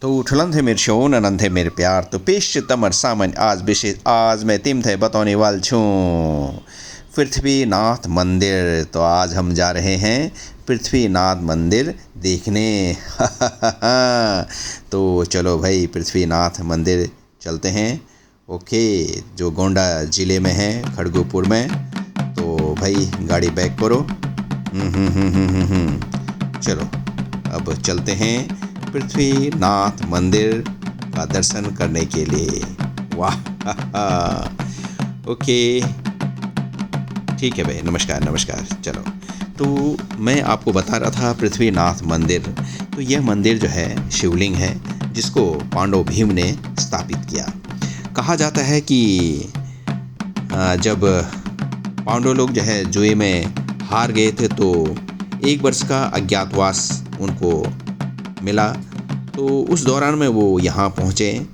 तो उठलन थे मेरे शोन अनंत थे मेरे प्यार तो पेश तमर सामन आज विशेष आज मैं तिम थे बताने वाल छूँ पृथ्वीनाथ मंदिर। तो आज हम जा रहे हैं पृथ्वीनाथ मंदिर देखने तो चलो भाई पृथ्वीनाथ मंदिर चलते हैं। ओके, जो गोंडा ज़िले में है खड़गपुर में। तो भाई गाड़ी बैक करो। चलो अब चलते हैं पृथ्वीनाथ मंदिर का दर्शन करने के लिए। वाह ओके ठीक है भाई, नमस्कार नमस्कार। चलो तो मैं आपको बता रहा था पृथ्वीनाथ मंदिर। तो यह मंदिर जो है शिवलिंग है जिसको पांडव भीम ने स्थापित किया। कहा जाता है कि जब पांडव लोग जो है जुए में हार गए थे तो 1 वर्ष का अज्ञातवास उनको मिला। तो उस दौरान में वो यहाँ पहुँचे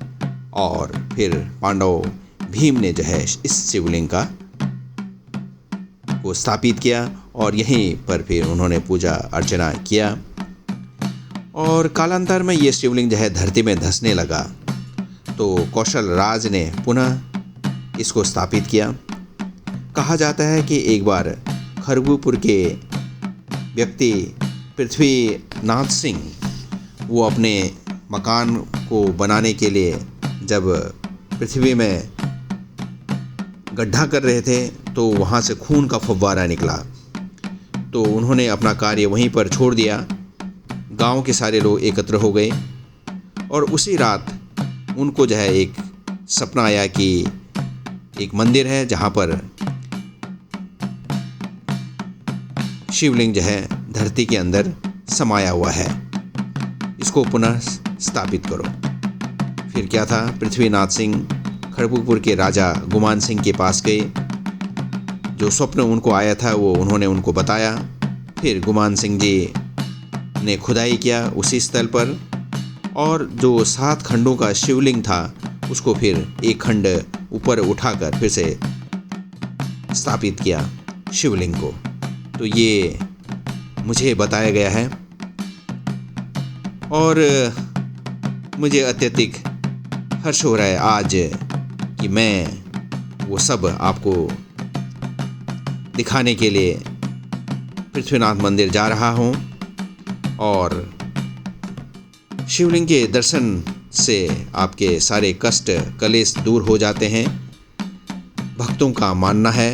और फिर पांडव भीम ने जो है इस शिवलिंग को स्थापित किया और यहीं पर फिर उन्होंने पूजा अर्चना किया। और कालांतर में ये शिवलिंग जो है धरती में धंसने लगा तो कौशल राज ने पुनः इसको स्थापित किया। कहा जाता है कि एक बार खड़गपुर के व्यक्ति पृथ्वीनाथ सिंह वो अपने मकान को बनाने के लिए जब पृथ्वी में गड्ढा कर रहे थे तो वहाँ से खून का फव्वारा निकला। तो उन्होंने अपना कार्य वहीं पर छोड़ दिया। गांव के सारे लोग एकत्र हो गए और उसी रात उनको जो है एक सपना आया कि एक मंदिर है जहाँ पर शिवलिंग जो है धरती के अंदर समाया हुआ है, इसको पुनः स्थापित करो। फिर क्या था, पृथ्वीनाथ सिंह खड़गपुर के राजा गुमान सिंह के पास गए। जो स्वप्न उनको आया था वो उन्होंने उनको बताया। फिर गुमान सिंह जी ने खुदाई किया उसी स्थल पर और जो 7 खंडों का शिवलिंग था उसको फिर एक खंड ऊपर उठाकर फिर से स्थापित किया शिवलिंग को। तो ये मुझे बताया गया है और मुझे अत्यधिक हर्ष हो रहा है आज कि मैं वो सब आपको दिखाने के लिए पृथ्वीनाथ मंदिर जा रहा हूँ। और शिवलिंग के दर्शन से आपके सारे कष्ट कलेश दूर हो जाते हैं, भक्तों का मानना है।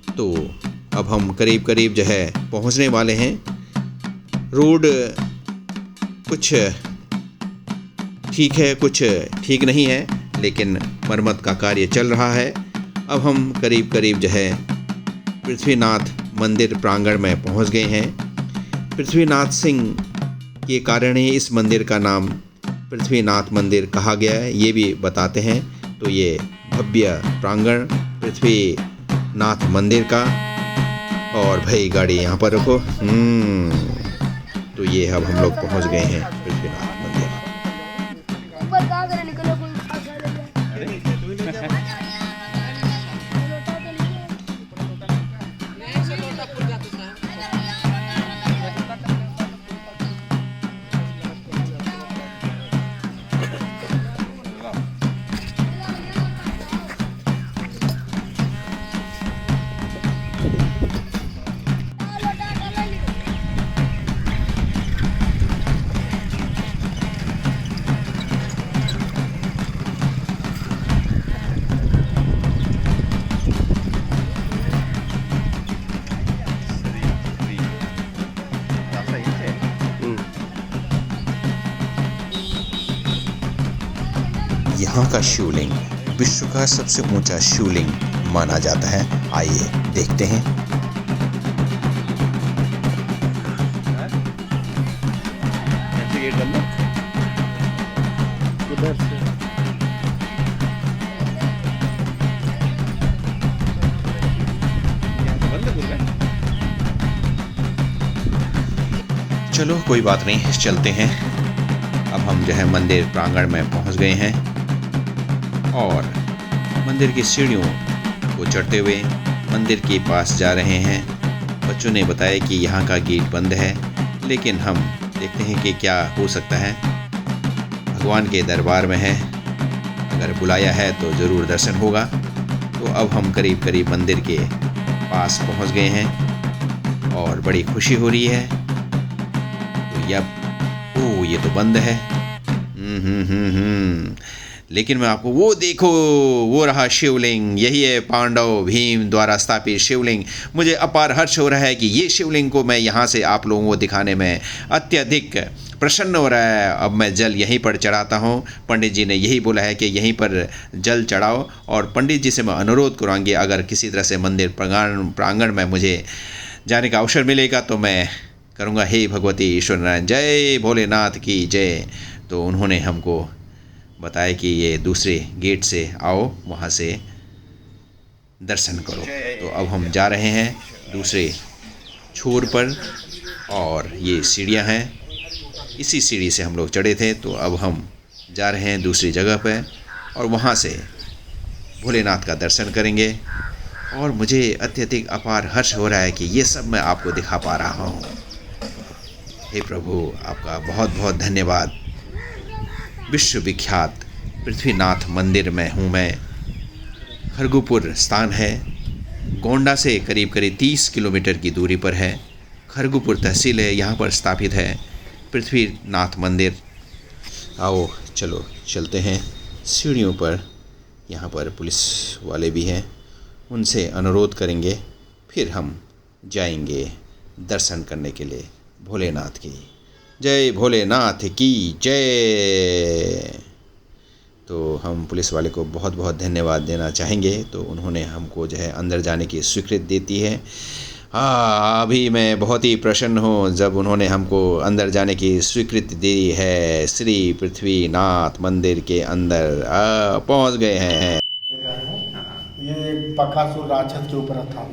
तो अब हम करीब करीब जो है पहुंचने वाले हैं। रोड कुछ ठीक है कुछ ठीक नहीं है, लेकिन मरम्मत का कार्य चल रहा है। अब हम करीब करीब जो है पृथ्वीनाथ मंदिर प्रांगण में पहुंच गए हैं। पृथ्वीनाथ सिंह के कारण ही इस मंदिर का नाम पृथ्वीनाथ मंदिर कहा गया है, ये भी बताते हैं। तो ये भव्य प्रांगण पृथ्वीनाथ मंदिर का। और भाई गाड़ी यहाँ पर रखो। तो ये अब हम लोग पहुँच गए हैं पृथ्वीनाथ मंदिर। यहाँ का शिवलिंग विश्व का सबसे ऊंचा शिवलिंग माना जाता है। आइए देखते हैं। चलो कोई बात नहीं, चलते हैं। अब हम जो है मंदिर प्रांगण में पहुंच गए हैं और मंदिर की सीढ़ियों को चढ़ते हुए मंदिर के पास जा रहे हैं। बच्चों ने बताया कि यहाँ का गेट बंद है, लेकिन हम देखते हैं कि क्या हो सकता है। भगवान के दरबार में है, अगर बुलाया है तो ज़रूर दर्शन होगा। तो अब हम करीब करीब मंदिर के पास पहुंच गए हैं और बड़ी खुशी हो रही है। तो ये तो बंद है। लेकिन मैं आपको वो देखो, वो रहा शिवलिंग, यही है पांडव भीम द्वारा स्थापित शिवलिंग। मुझे अपार हर्ष हो रहा है कि ये शिवलिंग को मैं यहाँ से आप लोगों को दिखाने में अत्यधिक प्रसन्न हो रहा है। अब मैं जल यहीं पर चढ़ाता हूँ। पंडित जी ने यही बोला है कि यहीं पर जल चढ़ाओ, और पंडित जी से मैं अनुरोध करूँगी अगर किसी तरह से मंदिर प्रांगण में मुझे जाने का अवसर मिलेगा तो मैं करूँगा, हे भगवती ईश्वर नारायण, जय भोलेनाथ की जय। तो उन्होंने हमको बताया कि ये दूसरे गेट से आओ, वहाँ से दर्शन करो। तो अब हम जा रहे हैं दूसरे छोर पर, और ये सीढ़ियाँ हैं, इसी सीढ़ी से हम लोग चढ़े थे। तो अब हम जा रहे हैं दूसरी जगह पर, और वहाँ से भोलेनाथ का दर्शन करेंगे। और मुझे अत्यधिक अपार हर्ष हो रहा है कि ये सब मैं आपको दिखा पा रहा हूँ। हे प्रभु, आपका बहुत बहुत धन्यवाद। विश्वविख्यात पृथ्वीनाथ मंदिर में हूँ मैं। खरगुपुर स्थान है, गोंडा से करीब करीब 30 किलोमीटर की दूरी पर है। खरगुपुर तहसील है, यहाँ पर स्थापित है पृथ्वीनाथ मंदिर। आओ चलो चलते हैं सीढ़ियों पर। यहाँ पर पुलिस वाले भी हैं, उनसे अनुरोध करेंगे, फिर हम जाएंगे दर्शन करने के लिए भोलेनाथ की। जय भोलेनाथ की जय। तो हम पुलिस वाले को बहुत बहुत धन्यवाद देना चाहेंगे। तो उन्होंने हमको जो है अंदर जाने की स्वीकृति देती है। अभी मैं बहुत ही प्रसन्न हूँ जब उन्होंने हमको अंदर जाने की स्वीकृति दी है। श्री पृथ्वीनाथ मंदिर के अंदर पहुँच गए हैं। ये बकासुर राक्षस के ऊपर था।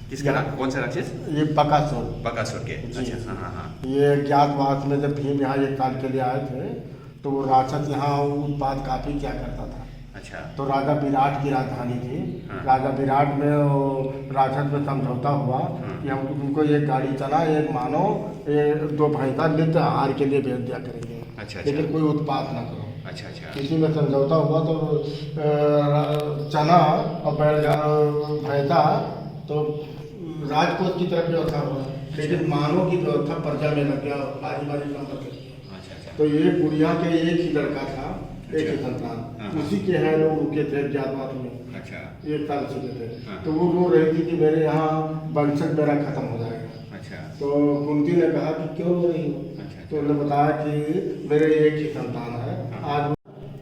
किसका नाम? कौन सा राक्षस? ये बकासुर के। अच्छा, हाँ। ये ज्ञातवास में जब भीम यहाँ एक साल के लिए आए थे तो वो राक्षस यहाँ उत्पात काफ़ी क्या करता था। अच्छा। तो राजा विराट की राजधानी थी। हाँ। राजा विराट में राक्षस में समझौता हुआ कि हम तुमको एक गाड़ी चला, एक मानो, 2 भैंसा नित्य आहार के लिए भेज दिया करेंगे। अच्छा। लेकिन कोई उत्पात ना करो। अच्छा। इसी में समझौता हुआ। तो चना और भैंसा तो राजकोष की तरफ व्यवस्था हुआ, लेकिन मानव की व्यवस्था प्रजा में लग गया, बारी संपत्ति। अच्छा। तो ये गुड़िया के एक ही लड़का था, एक ही संतान, उसी के हैं लोग रुके थे ज्ञातवास में। अच्छा। 1 साल से थे। तो वो रो रही थी कि मेरे यहाँ वंशज मेरा खत्म हो जाएगा। अच्छा। तो कुंती ने कहा कि क्यों रो रही हो? अच्छा। तो उन्होंने बताया कि मेरे एक ही संतान है, आज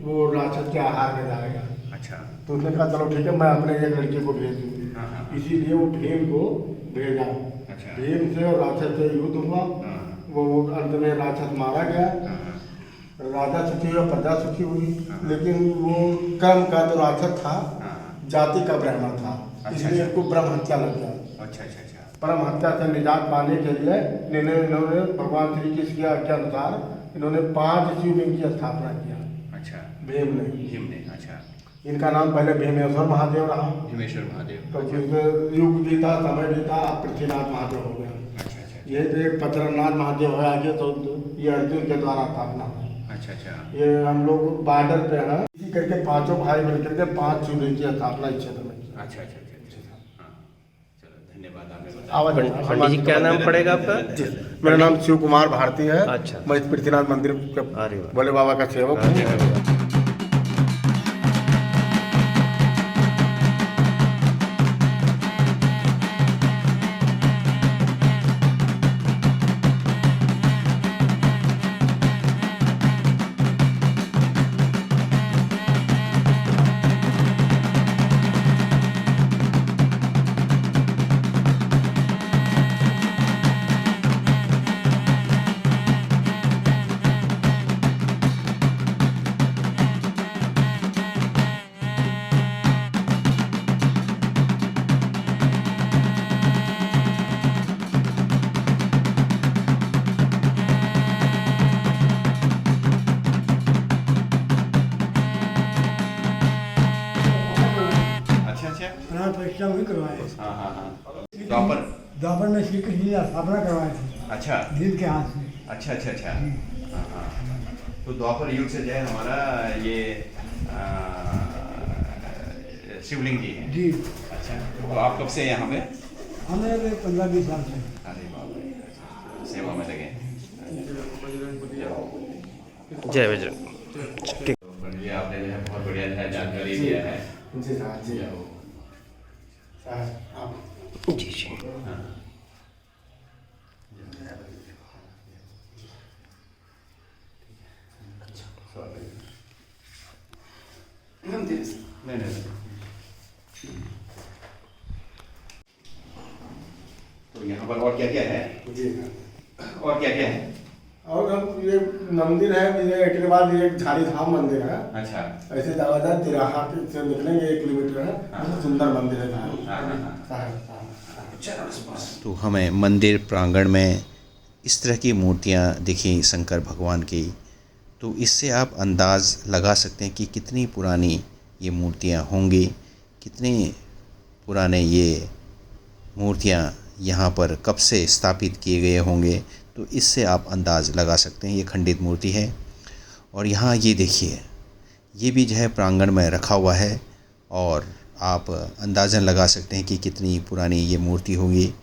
वो राक्षस के आहार में जाएगा। अच्छा। तो उसने कहा चलो ठीक है, मैं अपने एक लड़के को भेज दूँ। इसीलिए वो भीम को भेजा। अच्छा। भीम से और राक्षस से युद्ध हुआ। वो अंत में राक्षस मारा गया। राजा सुखी हुआ, प्रजा सुखी हुई। लेकिन वो कर्म का जो राक्षस था, जाति का ब्राह्मण था। इसलिए इसको ब्रह्म हत्या लग गया। अच्छा। ब्रह्म हत्या से निजात पाने के लिए इन्होंने भगवान श्री कृष्ण की आज्ञा अनुसार इन्होंने 5 शिवलिंग की स्थापना किया। अच्छा। भीम ने। अच्छा। इनका नाम पहले भीमेश्वर महादेव रहा। तो फिर युग भी था, समय भी था, पृथ्वीनाथ महादेव हो गया। अच्छा। ये जो एक पचरनाथ महादेव है आगे, तो ये अर्जुन के द्वारा स्थापना है। अच्छा। ये हम लोग बॉर्डर पे हैं, इसी करके 5 भाई मिलकर के 5 शिवलिंग की स्थापना इस क्षेत्र में की। अच्छा। धन्यवाद। पंडित जी क्या नाम पड़ेगा आपका? मेरा नाम शिव कुमार भारती है। अच्छा। मैं इस पृथ्वीनाथ मंदिर के भोले बाबा का सेवक हूँ। परीक्षा वही करवाए। द्वापर में श्री कृष्ण जी स्थापना करवाए थे। अच्छा। भीम के हाथ से। अच्छा। तो तो द्वापर युग से जो है हमारा ये शिवलिंग जी है। जी अच्छा, तो आप कब से यहाँ पे? हमें 15-20 साल से। अरे बाप रे, सेवा में लगे। जय बजरंग। पंडित जी, आपने जो है बहुत बढ़िया है जानकारी दिया है। जी साहब जी साहब आप जी जी। नहीं। तो यहाँ पर और क्या क्या है? जी और क्या क्या है? और अब ये मंदिर है, ये एक के बाद ये झाड़ी धाम मंदिर है। अच्छा। ऐसे दरवाजा तिराहा से निकलेंगे 1 किलोमीटर है। बहुत सुंदर मंदिर है तो हमें मंदिर प्रांगण में इस तरह की मूर्तियाँ दिखी शंकर भगवान की, तो इससे आप अंदाज़ लगा सकते हैं कि कितनी पुरानी ये मूर्तियाँ होंगी, कितने पुराने ये मूर्तियाँ यहाँ पर कब से स्थापित किए गए होंगे। तो इससे आप अंदाज़ लगा सकते हैं। ये खंडित मूर्ति है और यहाँ ये देखिए, ये भी जो है प्रांगण में रखा हुआ है और आप अंदाज़न लगा सकते हैं कि कितनी पुरानी ये मूर्ति होगी।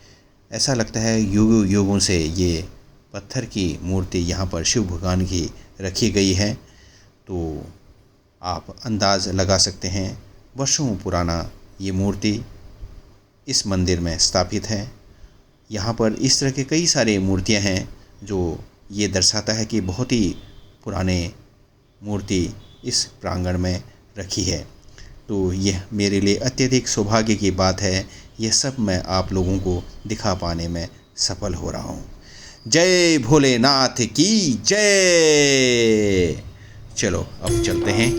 ऐसा लगता है युगों युगों से ये पत्थर की मूर्ति यहाँ पर शिव भगवान की रखी गई है। तो आप अंदाज़ लगा सकते हैं वर्षों पुराना ये मूर्ति इस मंदिर में स्थापित है। यहाँ पर इस तरह के कई सारे मूर्तियाँ हैं जो ये दर्शाता है कि बहुत ही पुराने मूर्ति इस प्रांगण में रखी है। तो यह मेरे लिए अत्यधिक सौभाग्य की बात है। यह सब मैं आप लोगों को दिखा पाने में सफल हो रहा हूँ। जय भोलेनाथ की जय। चलो अब चलते हैं।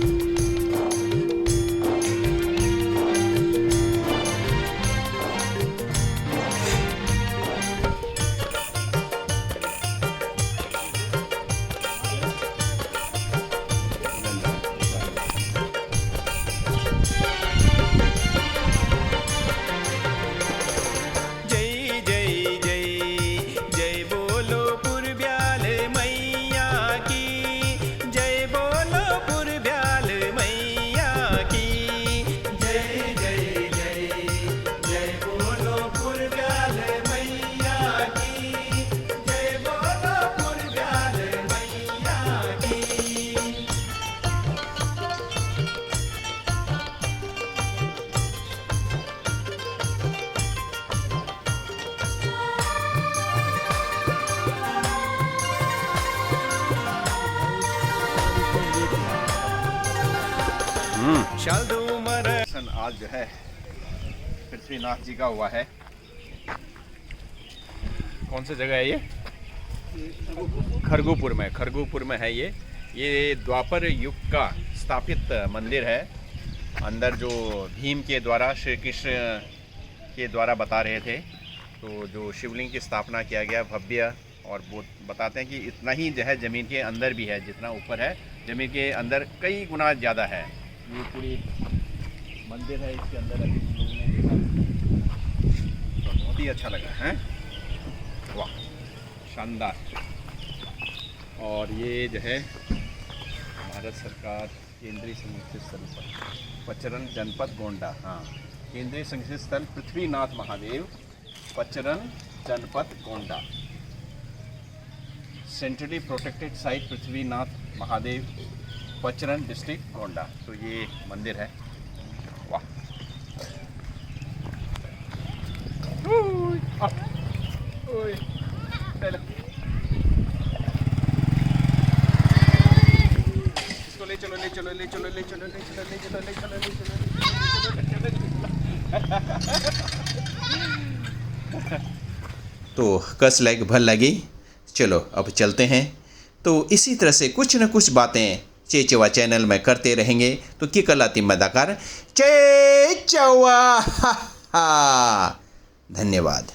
जय जय जय जय बोलो पुरब्याल मैया की, जय बोलो पुरब्याल मैया की। जय जय जय जय बोलो पुरब्याल मैया की, जय बोलो पुरब्याल मैया की। शादूमर आज जो है पृथ्वीनाथ जी का हुआ है। कौन सी जगह है ये? खरगूपुर में है ये द्वापर युग का स्थापित मंदिर है। अंदर जो भीम के द्वारा श्री कृष्ण के द्वारा बता रहे थे, तो जो शिवलिंग की स्थापना किया गया भव्य, और वो बताते हैं कि इतना ही जो है ज़मीन के अंदर भी है, जितना ऊपर है ज़मीन के अंदर कई गुना ज़्यादा है। ये पूरी मंदिर है, इसके अंदर अभी हम लोगों ने देखा तो बहुत ही अच्छा लगा है। वाह, शानदार। और ये जो है भारत सरकार केंद्रीय संरक्षित स्थल पचरन जनपद गोंडा, हाँ, केंद्रीय संरक्षित स्थल पृथ्वीनाथ महादेव पचरन जनपद Gonda, centrally protected site Prithvinath Mahadev Pachran district Gonda. तो ये मंदिर है। वाह, इसको ले चलो ले चलो ले चलो ले चलो ले चलो ले चलो ले चलो ले चलो। तो कस लाइक भल लगी। चलो अब चलते हैं। तो इसी तरह से कुछ न कुछ बातें चेचवा चैनल में करते रहेंगे। तो की कलाती मदाकार चेचवा। धन्यवाद।